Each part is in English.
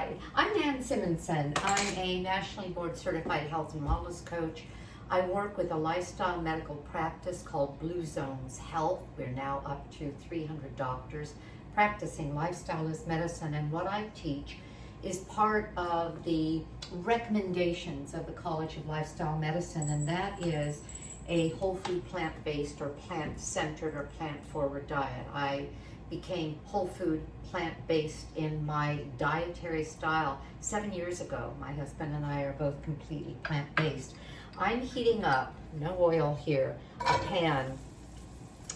Hi, I'm Nan Simonsen. I'm a nationally board certified health and wellness coach. I work with a lifestyle medical practice called Blue Zones Health. We're now up to 300 doctors practicing lifestyle as medicine, and what I teach is part of the recommendations of the College of Lifestyle Medicine, and that is a whole food plant-based or plant-centered or plant-forward diet. I became whole food plant-based in my dietary style 7 years ago. My husband and I are both completely plant-based. I'm heating up, no oil here, a pan,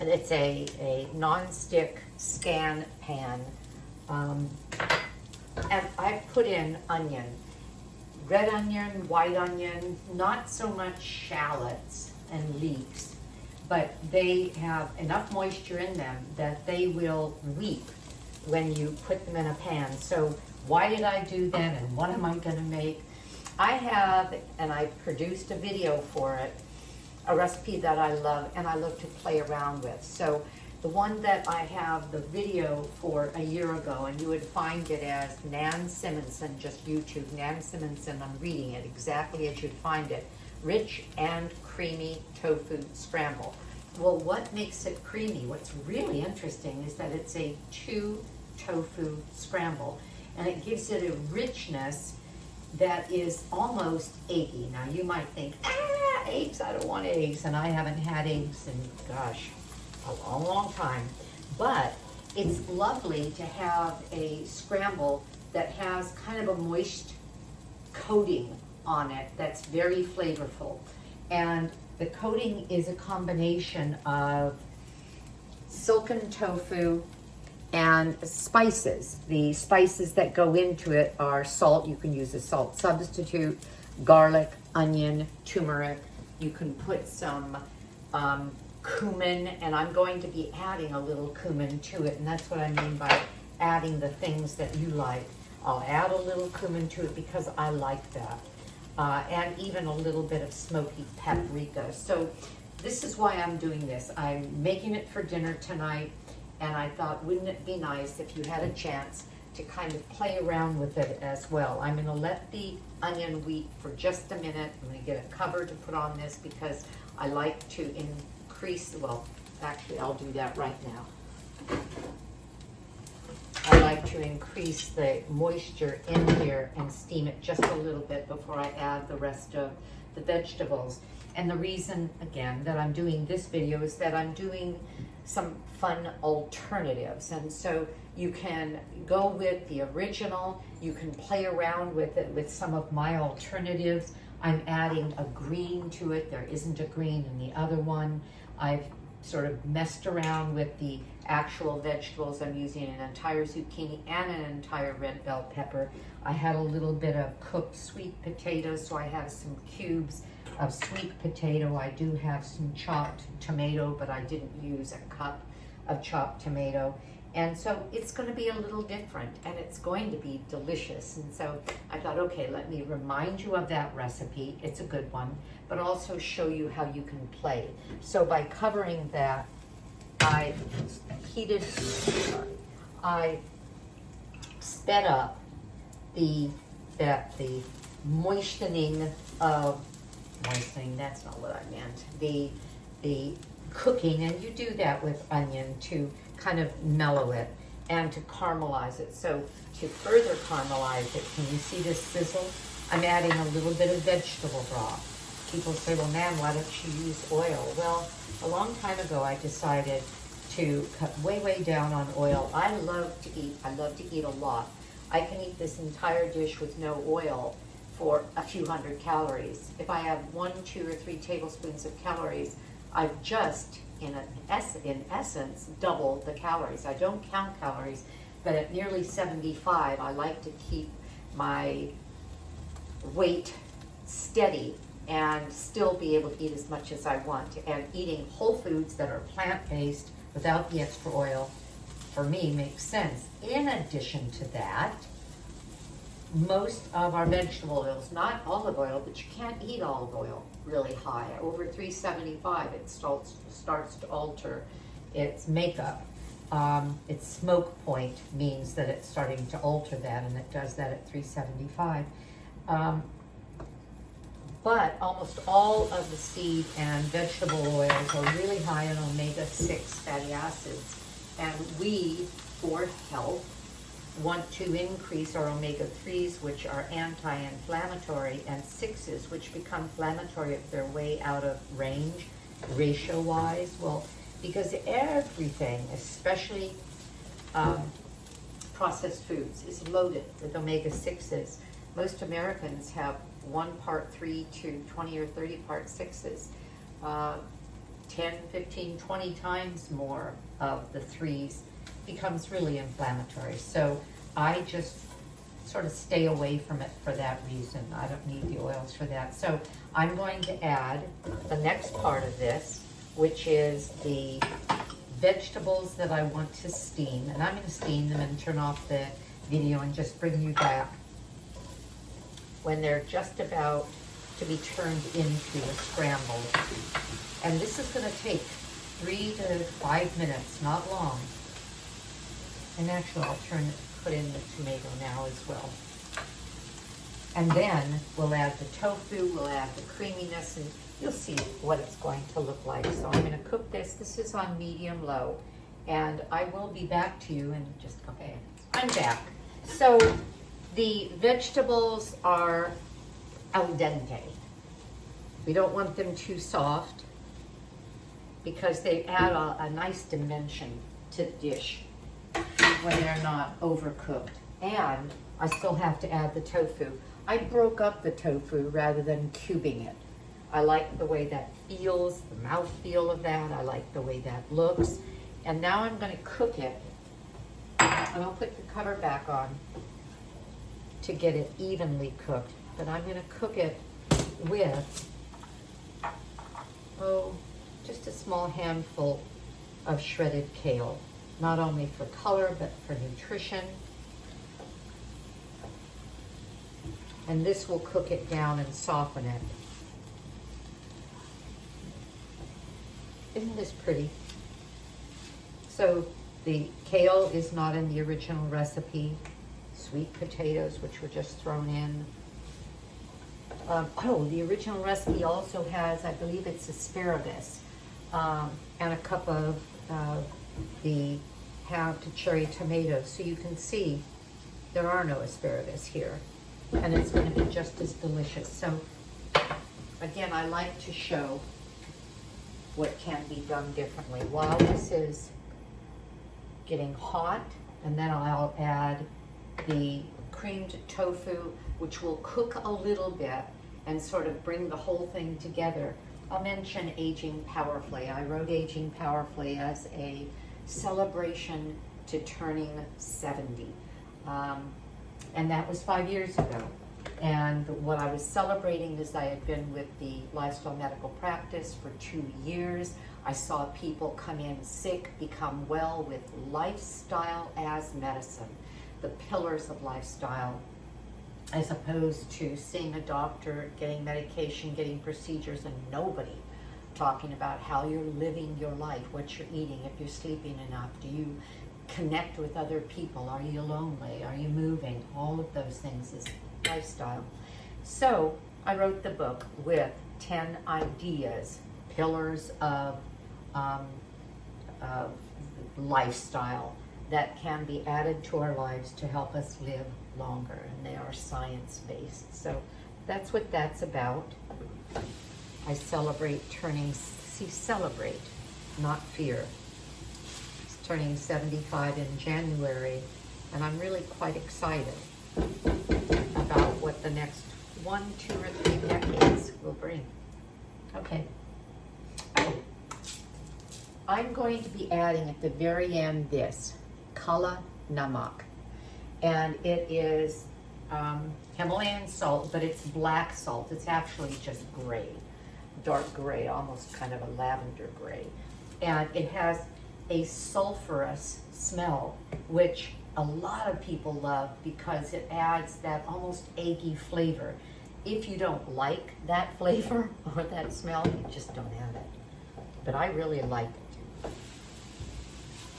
and it's a non-stick scan pan, and I put in onion, red onion, white onion, not so much shallots and leeks, but they have enough moisture in them that they will weep when you put them in a pan. So why did I do that, and what am I going to make? I have, and I produced a video for it, a recipe that I love and I love to play around with. So the one that I have the video for a year ago, and you would find it as Nan Simonsen, just YouTube, Nan Simonsen, I'm reading it exactly as you'd find it. Rich and creamy tofu scramble. Well, what makes it creamy? What's really interesting is that it's a 2 tofu scramble, and it gives it a richness that is almost eggy. Now you might think, eggs, I don't want eggs, and I haven't had eggs in, gosh, a long, long time. But it's lovely to have a scramble that has kind of a moist coating on it that's very flavorful. And the coating is a combination of silken tofu and spices. The spices that go into it are salt. You can use a salt substitute, garlic, onion, turmeric. You can put some cumin, and I'm going to be adding a little cumin to it, and that's what I mean by adding the things that you like. I'll add a little cumin to it because I like that. And even a little bit of smoky paprika. So this is why I'm doing this. I'm making it for dinner tonight, and I thought, wouldn't it be nice if you had a chance to kind of play around with it as well. I'm going to let the onion weep for just a minute. I'm going to get a cover to put on this because I like to increase, well, actually I'll do that right now. I like to increase the moisture in here and steam it just a little bit before I add the rest of the vegetables. And the reason, again, that I'm doing this video is that I'm doing some fun alternatives. And so you can go with the original, you can play around with it with some of my alternatives. I'm adding a green to it. There isn't a green in the other one. I've sort of messed around with the actual vegetables. I'm using an entire zucchini and an entire red bell pepper. I had a little bit of cooked sweet potatoes, so I have some cubes of sweet potato. I do have some chopped tomato, but I didn't use a cup of chopped tomato. And so it's going to be a little different, and it's going to be delicious. And so I thought, okay, let me remind you of that recipe. It's a good one, but also show you how you can play. So by covering that, I sped up the moistening, that's not what I meant, the cooking, and you do that with onion to kind of mellow it and to caramelize it. So to further caramelize it, can you see this sizzle? I'm adding a little bit of vegetable broth. People say, well, Nan, why don't you use oil? Well, a long time ago, I decided to cut way, way down on oil. I love to eat a lot. I can eat this entire dish with no oil for a few hundred calories. If I have 1, 2, or 3 tablespoons of calories, I've just, in essence, doubled the calories. I don't count calories, but at nearly 75, I like to keep my weight steady and still be able to eat as much as I want. And eating whole foods that are plant-based without the extra oil, for me, makes sense. In addition to that, most of our vegetable oils, not olive oil, but you can't eat olive oil really high. Over 375, it starts to alter its makeup. its smoke point means that it's starting to alter that, and it does that at 375. But almost all of the seed and vegetable oils are really high in omega-6 fatty acids. And we, for health, want to increase our omega-3s, which are anti-inflammatory, and 6s, which become inflammatory if they're way out of range, ratio-wise. Well, because everything, especially processed foods, is loaded with omega-6s. Most Americans have 1 part 3 to 20 or 30 part 6s. 10, 15, 20 times more of the 3s becomes really inflammatory. So I just sort of stay away from it for that reason. I don't need the oils for that. So I'm going to add the next part of this, which is the vegetables that I want to steam. And I'm going to steam them and turn off the video and just bring you back when they're just about to be turned into a scramble. And this is going to take 3 to 5 minutes, not long. And actually, I'll put in the tomato now as well. And then we'll add the tofu, we'll add the creaminess, and you'll see what it's going to look like. So I'm going to cook this. This is on medium-low, and I will be back to you in just a couple minutes. I'm back. So the vegetables are al dente. We don't want them too soft because they add a nice dimension to the dish when they're not overcooked. And I still have to add the tofu. I broke up the tofu rather than cubing it. I like the way that feels, the mouthfeel of that. I like the way that looks. And now I'm going to cook it. And I'll put the cover back on to get it evenly cooked. But I'm going to cook it with, just a small handful of shredded kale. Not only for color, but for nutrition. And this will cook it down and soften it. Isn't this pretty? So the kale is not in the original recipe. Sweet potatoes, which were just thrown in. The original recipe also has, I believe it's asparagus, and a cup of the halved cherry tomatoes. So you can see there are no asparagus here, and it's going to be just as delicious. So again, I like to show what can be done differently. While this is getting hot, and then I'll add the creamed tofu, which will cook a little bit and sort of bring the whole thing together. I'll mention aging powerfully. I wrote aging powerfully as a celebration to turning 70. And that was 5 years ago. And what I was celebrating is I had been with the lifestyle medical practice for 2 years. I saw people come in sick, become well with lifestyle as medicine, the pillars of lifestyle, as opposed to seeing a doctor, getting medication, getting procedures, and nobody talking about how you're living your life, what you're eating, if you're sleeping enough, do you connect with other people, are you lonely, are you moving, all of those things is lifestyle. So I wrote the book with 10 ideas, pillars of lifestyle that can be added to our lives to help us live longer, and they are science-based. So that's what that's about. I celebrate celebrate, not fear. It's turning 75 in January, and I'm really quite excited about what the next 1, 2, or 3 decades will bring. Okay. I'm going to be adding at the very end this kala namak, and it is Himalayan salt, but it's black salt. It's actually just gray, dark gray, almost kind of a lavender gray, and it has a sulfurous smell, which a lot of people love because it adds that almost eggy flavor. If you don't like that flavor or that smell, you just don't add it. But I really like it.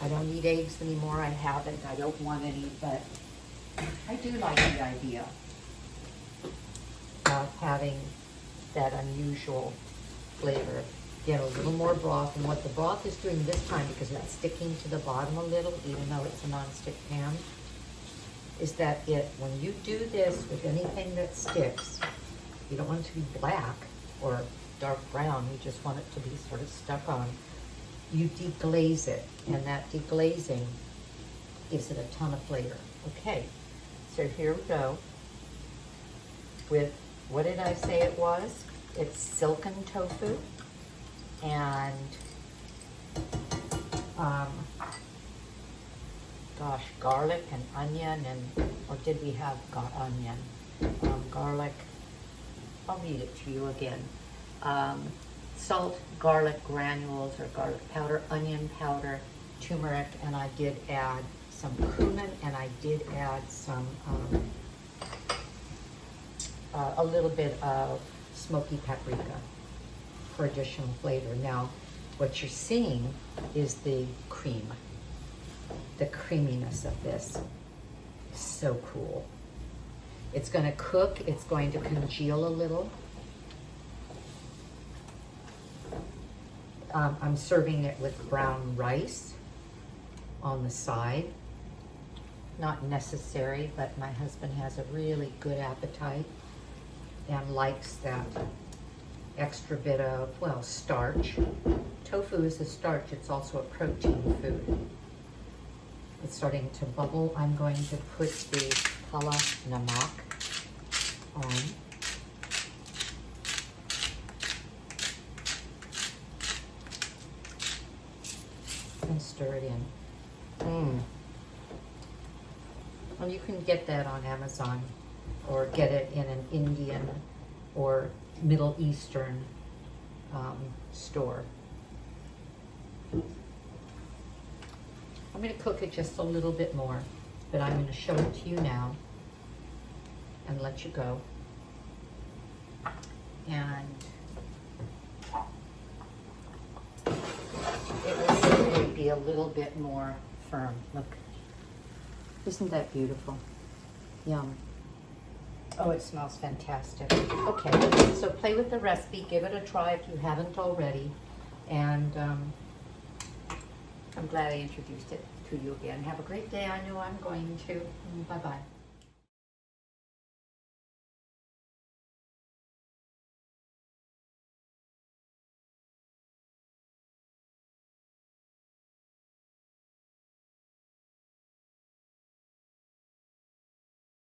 I don't eat eggs anymore. I haven't. I don't want any, but I do like the idea of having that unusual flavor. Get a little more broth, and what the broth is doing this time, because it's sticking to the bottom a little, even though it's a nonstick pan, is that when you do this with anything that sticks, you don't want it to be black or dark brown, you just want it to be sort of stuck on. You deglaze it, and that deglazing gives it a ton of flavor. Okay, so here we go with, what did I say it was? It's silken tofu, and gosh, garlic and onion, and, or did we have onion? Garlic, I'll read it to you again. Salt, garlic granules or garlic powder, onion powder, turmeric, and I did add some cumin, and I did add some, a little bit of smoky paprika for additional flavor. Now, what you're seeing is the cream. The creaminess of this is so cool. It's going to cook, it's going to congeal a little. I'm serving it with brown rice on the side. Not necessary, but my husband has a really good appetite and likes that extra bit of, well, starch. Tofu is a starch, it's also a protein food. It's starting to bubble. I'm going to put the pala namak on. And stir it in. Well, you can get that on Amazon, or get it in an Indian or Middle Eastern store. I'm going to cook it just a little bit more, but I'm going to show it to you now and let you go. And it will certainly be a little bit more firm. Look, isn't that beautiful? Yum. Oh, it smells fantastic. Okay, so play with the recipe. Give it a try if you haven't already. And I'm glad I introduced it to you again. Have a great day. I know I'm going to. Bye-bye.